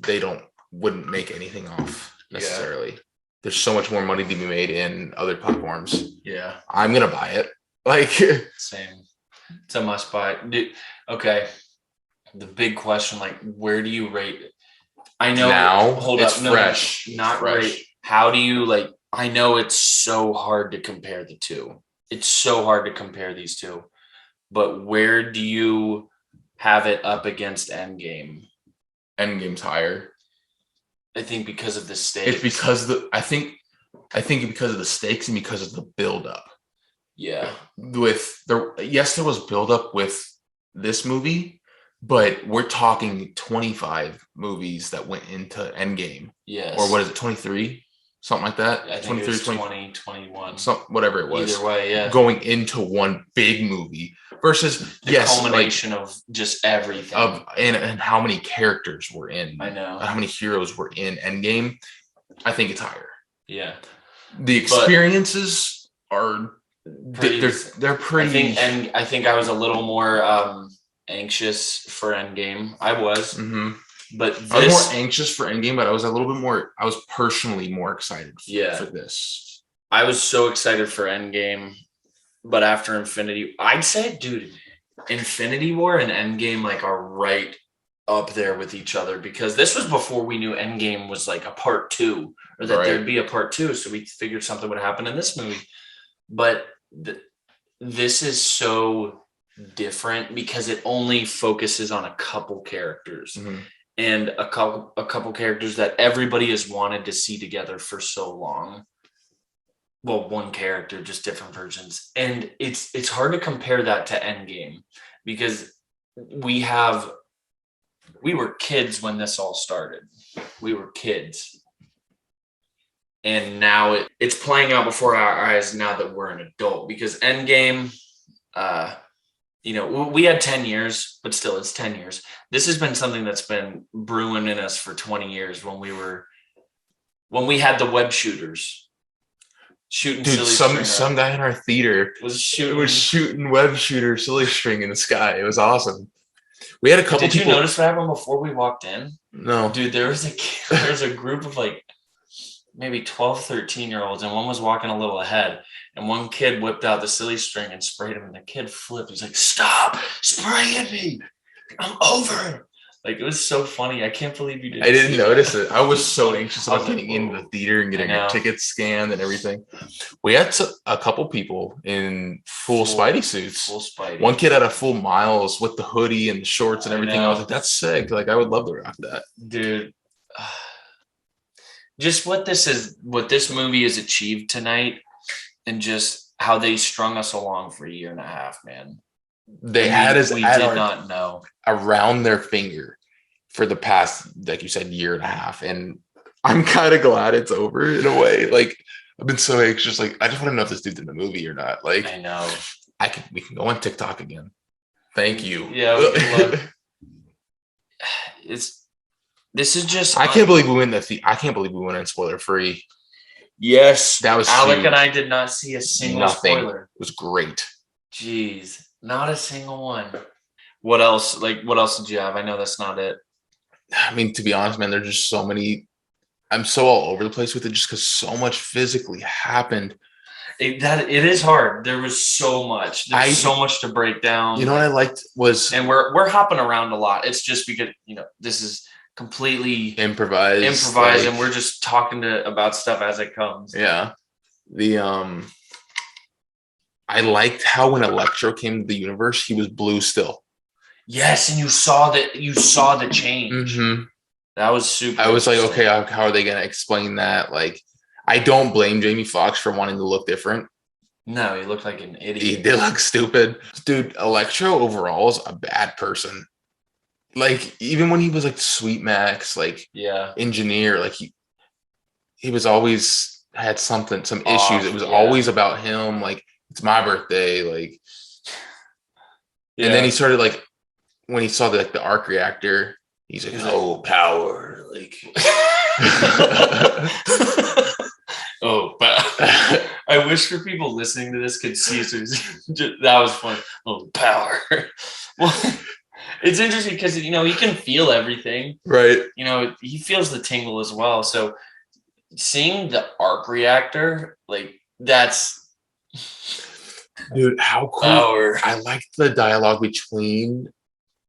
they wouldn't make anything off necessarily. Yeah. There's so much more money to be made in other platforms. Yeah. I'm gonna buy it. Like same. It's a must buy. Okay. The big question, like, where do you rate it? I know now it's fresh. Not fresh. Right. How do you I know it's so hard to compare the two. It's so hard to compare these two. But where do you have it up against Endgame? Endgame's higher. I think because of the stakes. It's because I think because of the stakes and because of the buildup. Yeah. Yes, there was buildup with this movie. But we're talking 25 movies that went into Endgame. Yes. Or what is it, 23? Something like that? I think 23, it was 20, 21. Whatever it was. Either way, yeah. Going into one big movie versus, the culmination of just everything. And how many characters were in. I know. How many heroes were in Endgame. I think it's higher. Yeah. The experiences are... They're pretty... I think I was a little more... anxious for Endgame. I was, but I was more anxious for Endgame, but I was personally more excited for this. I was so excited for Endgame, but after I'd say, dude, Infinity War and Endgame are right up there with each other, because this was before we knew Endgame was a part 2, or that there'd be a part 2. So we figured something would happen in this movie, but this is so different because it only focuses on a couple characters and a couple characters that everybody has wanted to see together for so long. Well, one character, just different versions. And it's hard to compare that to Endgame, because we were kids when this all started. We were kids. And now it's playing out before our eyes now that we're an adult, because Endgame, we had 10 years, but still it's 10 years. This has been something that's been brewing in us for 20 years when we had the web shooters shooting. Dude, some guy in our theater was shooting web shooter silly string in the sky. It was awesome. We had a couple Did you notice what happened before we walked in? No. Dude, there was a group of maybe 12, 13-year-olds, and one was walking a little ahead, and one kid whipped out the silly string and sprayed him, and the kid flipped. He's like, "Stop spraying me. I'm over it." It was so funny. I can't believe you didn't. I didn't notice it. I was so anxious about getting into the theater and getting our tickets scanned and everything. We had a couple people in full Spidey suits. Full Spidey. One kid had a full Miles with the hoodie and the shorts and everything. I was like, that's sick. I would love to rock that. Dude. Just what this movie has achieved tonight, and just how they strung us along for a year and a half, man. They had us not know around their finger for the past, like you said, year and a half. And I'm kind of glad it's over in a way. I've been so anxious. I just want to know if this dude's in the movie or not. I know. We can go on TikTok again. Thank you. Yeah. This is just. I can't believe we went in spoiler free. Yes. That was Alec huge. and I did not see a single spoiler. It was great. Jeez, not a single one. What else? Like, what else did you have? I know that's not it. I mean, to be honest, man, there's just so many. I'm so all over the place with it just because so much physically happened. It is hard. There was so much. There's so much to break down. You know what I liked was, and we're hopping around a lot. It's just because this is completely improvised, and we're just talking about stuff as it comes. Yeah, I liked how when Electro came to the universe, he was blue still. Yes, and you saw the change. Mm-hmm. That was super. I was like, okay, how are they going to explain that? Like, I don't blame Jamie Foxx for wanting to look different. No, he looked like an idiot. He did look stupid. Dude, Electro overall is a bad person. Like, even when he was like Sweet Max, like engineer, like he was always had some issues. It was always about him. Like, it's my birthday. Like, and then he started like, when he saw the arc reactor, he's like, oh, power. Like, oh, but I wish for people listening to this could see. So that was fun. Oh, power. Well, it's interesting because he can feel everything, right? He feels the tingle as well. So seeing the arc reactor, like, that's, dude, how cool! Power. I liked the dialogue between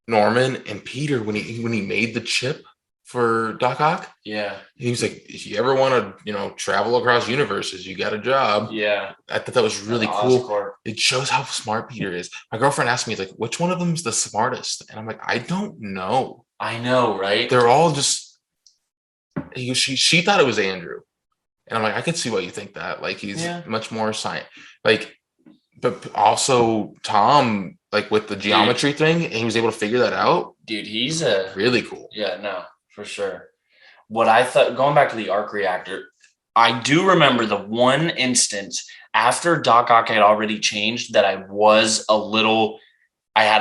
Norman and Peter when he made the chip for Doc Ock. Yeah. He was like, if you ever want to, travel across universes, you got a job. Yeah. I thought that was really cool. It shows how smart Peter is. My girlfriend asked me, like, which one of them is the smartest? And I'm like, I don't know. I know, right? They're all just, she thought it was Andrew. And I'm like, I can see why you think that. Like, he's much more science. Like, but also Tom, like with the geometry thing, and he was able to figure that out. Dude, he's really cool. Yeah, no, for sure. What I thought, going back to the arc reactor, I do remember the one instance after Doc Ock had already changed that I had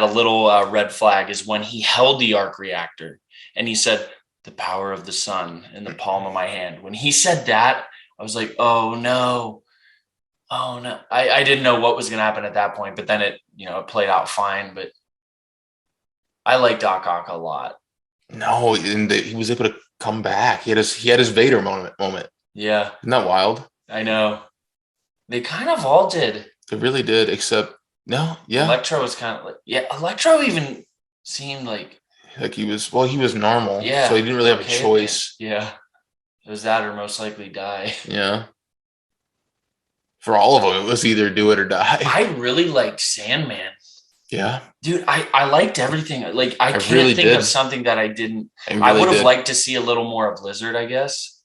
a little red flag is when he held the arc reactor and he said, the power of the sun in the palm of my hand. When he said that, I was like, oh no. Oh no. I didn't know what was going to happen at that point, but then it played out fine. But I like Doc Ock a lot. No, and he was able to come back. He had his Vader moment. Yeah. Isn't that wild? I know. They kind of all did. They really did, except Electro was kind of like, Electro even seemed like he was normal. Yeah. So he didn't really have a choice. Yeah. It was that or most likely die. Yeah. For all of them, it was either do it or die. I really liked Sandman. Yeah. Dude, I liked everything. Like, I can't really think of something that I didn't. I would have liked to see a little more of Lizard, I guess.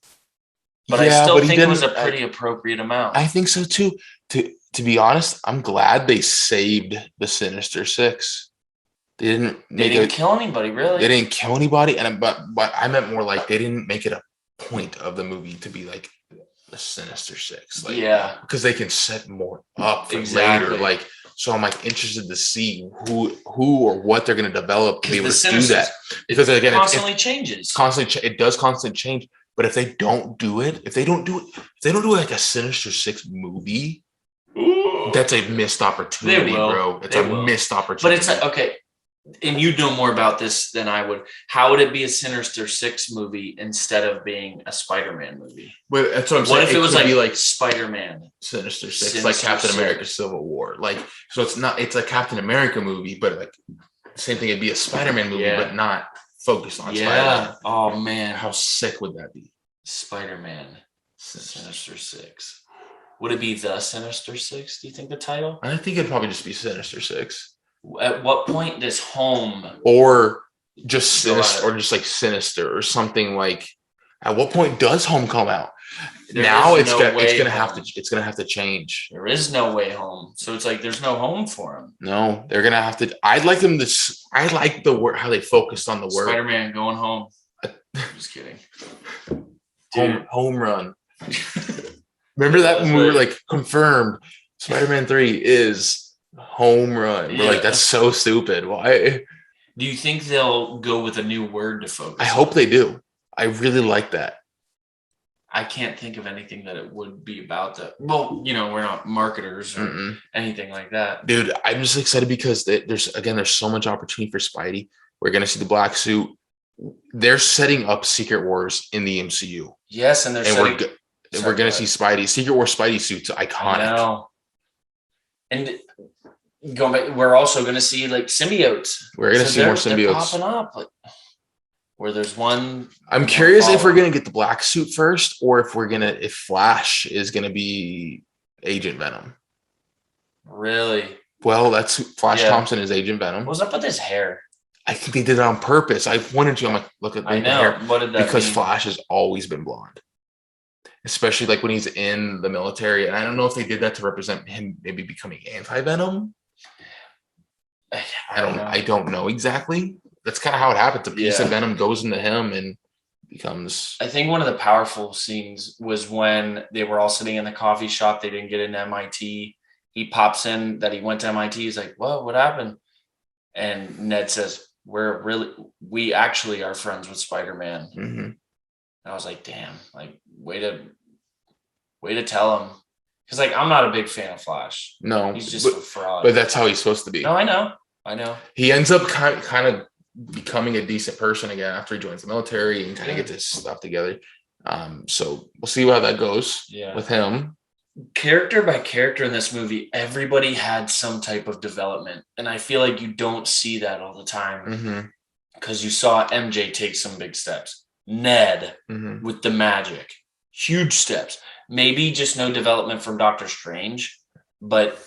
But I still think it was a pretty appropriate amount. I think so, too. To be honest, I'm glad they saved the Sinister Six. They didn't kill anybody, really. They didn't kill anybody. But I meant more like they didn't make it a point of the movie to be like the Sinister Six. Like, because they can set more up for later. Like, so I'm like interested to see who or what they're going to develop to be able to do that. Because again, constantly changes. It does constantly change. But if they don't do it like a Sinister Six movie, that's a missed opportunity, bro. It's a missed opportunity. But it's like, okay, and you know more about this than I would. How would it be a Sinister Six movie instead of being a Spider-Man movie? But that's what I'm saying. What if it was like Spider-Man, Sinister Six, like Captain America: Civil War? Like, so it's a Captain America movie, but like same thing. It'd be a Spider-Man movie, but not focused on Spider-Man. Oh man, how sick would that be? Spider-Man, Sinister Six. Would it be the Sinister Six? Do you think the title? I think it'd probably just be Sinister Six. At what point does Home or just Sinister or just like Sinister or something like? At what point does Home come out? Now it's gonna have to change. There is no way home, so it's like there's no home for him. No, they're gonna have to. I'd like them to. I like the word how they focused on the word Spider-Man going home. Just kidding. Home run. Remember that when we were like confirmed Spider-Man 3 is home run. We're like, that's so stupid. Why? Do you think they'll go with a new word to focus? I hope they do. I really like that. I can't think of anything that it would be about that. Well, we're not marketers or anything like that. Dude, I'm just excited because there's so much opportunity for Spidey. We're going to see the black suit. They're setting up Secret Wars in the MCU. Yes, and we're going to see Spidey. Secret Wars Spidey suits, iconic. I know. And going back, we're also going to see like symbiotes. We're going to see more symbiotes. They're popping up. Like, where there's one. I'm curious if we're going to get the black suit first, or if Flash is going to be Agent Venom. Really? Well, that's Flash Thompson is Agent Venom. What's up with his hair? I think they did it on purpose. I wanted to. I'm like, look at the hair. What did that because mean? Flash has always been blonde, especially like when he's in the military. And I don't know if they did that to represent him maybe becoming anti-Venom. I don't know exactly. That's kind of how it happens. A piece of Venom goes into him and becomes. I think one of the powerful scenes was when they were all sitting in the coffee shop. They didn't get into MIT. He pops in that he went to MIT. He's like, "Well, what happened?" And Ned says, we actually are friends with Spider-Man. Mm-hmm. And I was like, damn, like way to tell him. Because like, I'm not a big fan of Flash. No, he's just a fraud. But that's how he's supposed to be. No, I know. He ends up kind of becoming a decent person again after he joins the military and kind of gets his stuff together. So we'll see how that goes with him. Character by character in this movie, everybody had some type of development. And I feel like you don't see that all the time. Because you saw MJ take some big steps. Ned with the magic. Huge steps. Maybe just no development from Doctor Strange. But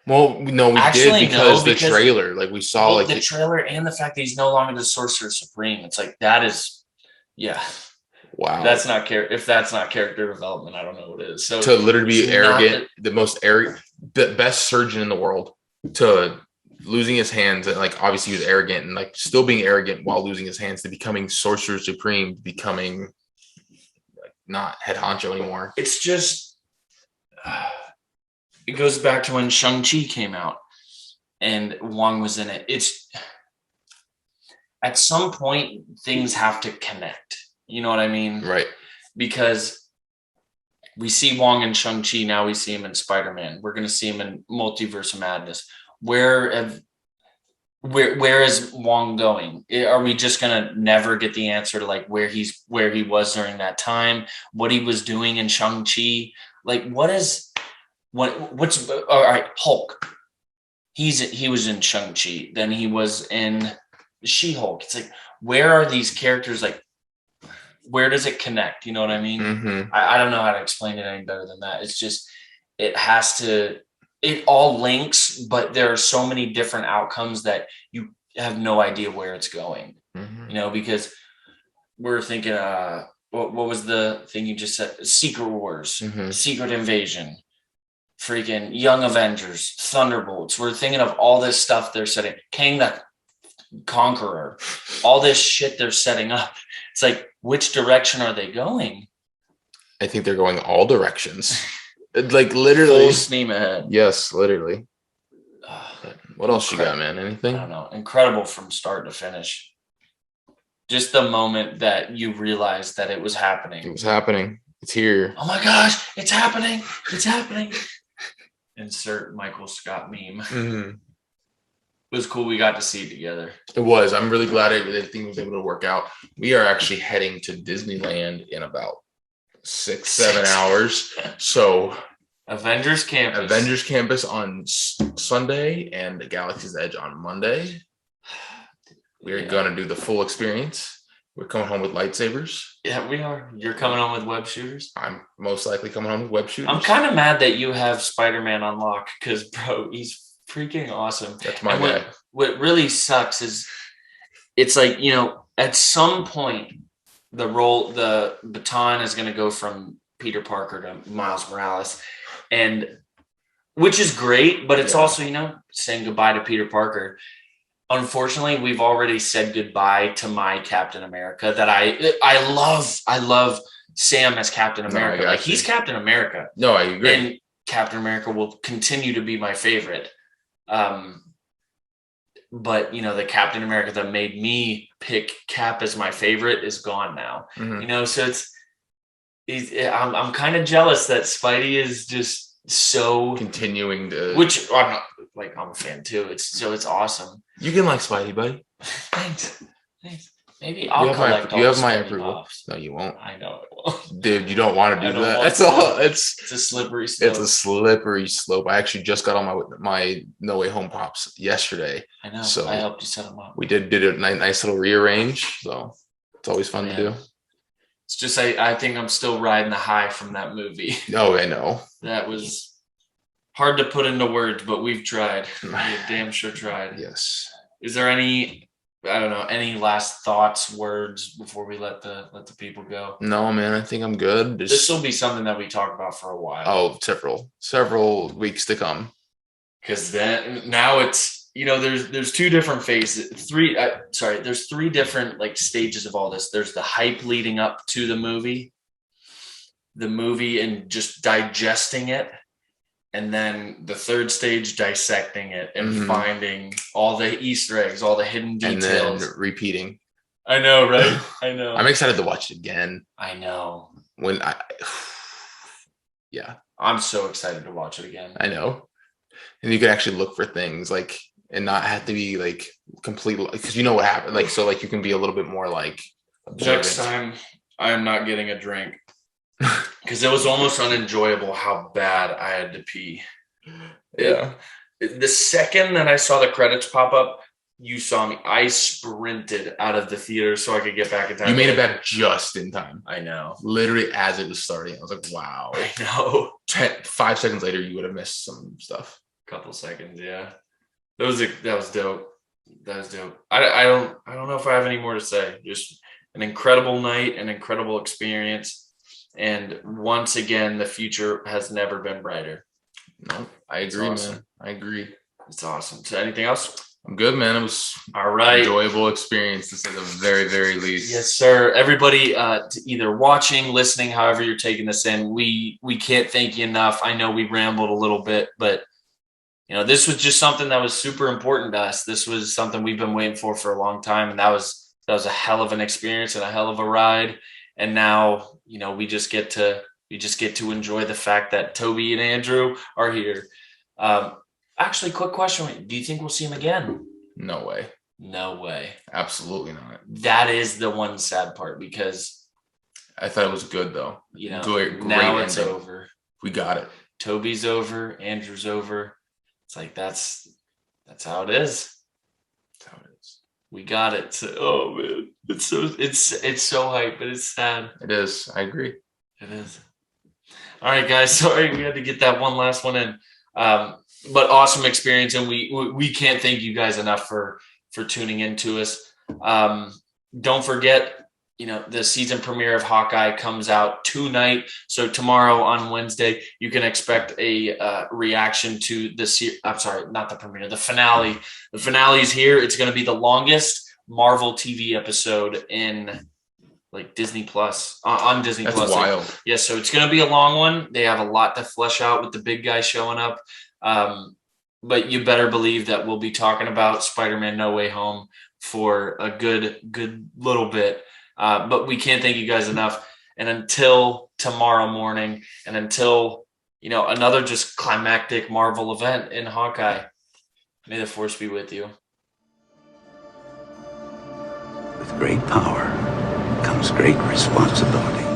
well, no, we did because the trailer. Like we saw like the trailer and the fact that he's no longer the Sorcerer Supreme. It's like that is wow. That's not if that's not character development, I don't know what is. So to literally be arrogant, the most arrogant, the best surgeon in the world, to losing his hands, and like obviously he was arrogant and like still being arrogant while losing his hands, to becoming Sorcerer Supreme, becoming like not head honcho anymore. It's just it goes back to when Shang-Chi came out and Wong was in it. It's at some point things have to connect. You know what I mean? Right. Because we see Wong in Shang-Chi, now we see him in Spider-Man. We're going to see him in Multiverse of Madness. Where is Wong going? Are we just going to never get the answer to like where he was during that time, what he was doing in Shang-Chi? Like what's all right, Hulk. He was in Shang-Chi, then he was in She-Hulk. It's like, where are these characters? Like, where does it connect? You know what I mean? I don't know how to explain it any better than that. It's just, it all links, but there are so many different outcomes that you have no idea where it's going, because we're thinking, what was the thing you just said? Secret Wars, Secret Invasion, freaking Young Avengers, Thunderbolts. We're thinking of all this stuff they're setting. Kang the Conqueror, all this shit they're setting up. It's like, which direction are they going? I think they're going all directions. Like literally full steam ahead. Yes, literally. What else you got, man? Anything? I don't know. Incredible from start to finish. Just the moment that you realized that it was happening. It was happening. It's here. Oh my gosh, it's happening. It's happening. Insert Michael Scott meme. It was cool. We got to see it together. It was. I'm really glad everything was able to work out. We are actually heading to Disneyland in about 6-7 hours. So Avengers Campus on Sunday and the Galaxy's Edge on Monday. We're going to do the full experience. We're coming home with lightsabers. Yeah, we are. You're coming home with web shooters? I'm most likely coming home with web shooters. I'm kind of mad that you have Spider-Man on lock because, bro, he's freaking awesome. That's my guy. What really sucks is it's like, at some point the baton is going to go from Peter Parker to Miles Morales, and which is great, but it's also, saying goodbye to Peter Parker. Unfortunately, we've already said goodbye to my Captain America that I love Sam as Captain America. Like he's Captain America. No, I agree. And Captain America will continue to be my favorite. But the Captain America that made me pick Cap as my favorite is gone now. So I'm kind of jealous that Spidey is just so continuing to. Which I'm not like. I'm a fan too. It's awesome. You can like Spidey, buddy. Thanks. Maybe I'll collect all you have the my Spidey approval. pops. No, you won't. I know it won't. Dude, you don't want to do that. That's all. all. It's a slippery slope. It's a slippery slope. I actually just got on my No Way Home pops yesterday. I know. So I helped you set them up. We did a nice little rearrange. So it's always fun to do. It's just I think I'm still riding the high from that movie. Oh, I know. That was hard to put into words, but we've tried. We damn sure tried. Yes. Is there any last thoughts, words before we let the people go? No, man, I think I'm good. This will be something that we talk about for a while. Oh, several weeks to come. Because then now it's, there's two different phases. There's three different like stages of all this. There's the hype leading up to the movie and just digesting it. And then the third stage, dissecting it and finding all the Easter eggs, all the hidden details. And then repeating. I know, right? I know. I'm excited to watch it again. I know. Yeah. I'm so excited to watch it again. I know. And you can actually look for things like, and not have to be like completely, because you know what happened. Like, so like you can be a little bit more like. Observant. Next time, I am not getting a drink. Because it was almost unenjoyable how bad I had to pee. Yeah. The second that I saw the credits pop up, you saw me. I sprinted out of the theater so I could get back in time. You made it back just in time. I know. Literally as it was starting. I was like, wow. I know. 5 seconds later, you would have missed some stuff. Couple seconds, yeah. That was dope. That was dope. I don't know if I have any more to say. Just an incredible night, an incredible experience. And once again, the future has never been brighter. No, I agree, awesome. man. I agree. It's awesome. So anything else? I'm good, man. It was all right. Enjoyable experience, to say the very, very least. Yes, sir. Everybody, either watching, listening, however you're taking this in, we can't thank you enough. I know we rambled a little bit, but this was just something that was super important to us. This was something we've been waiting for a long time, and that was a hell of an experience and a hell of a ride. And now, we just get to enjoy the fact that Toby and Andrew are here. Actually, quick question. Do you think we'll see him again? No way. No way. Absolutely not. That is the one sad part, because I thought it was good though. Great now it's ending. over. We got it. Toby's over. Andrew's over. It's like, that's how it is. That's how it is. We got it. So, oh man. It's so hype, but it's sad. It is. I agree. It is. All right, guys. Sorry, we had to get that one last one in. But awesome experience, and we can't thank you guys enough for tuning in to us. Don't forget, the season premiere of Hawkeye comes out tonight. So tomorrow on Wednesday, you can expect a reaction to the premiere, the finale. The finale is here. It's going to be the longest Marvel TV episode in like Disney Plus on Disney Plus. That's wild. Yeah, so it's going to be a long one. They have a lot to flesh out with the big guy showing up. But you better believe that we'll be talking about Spider-Man No Way Home for a good little bit. But we can't thank you guys enough. And until tomorrow morning, and until, another just climactic Marvel event in Hawkeye, may the force be with you. With great power comes great responsibility.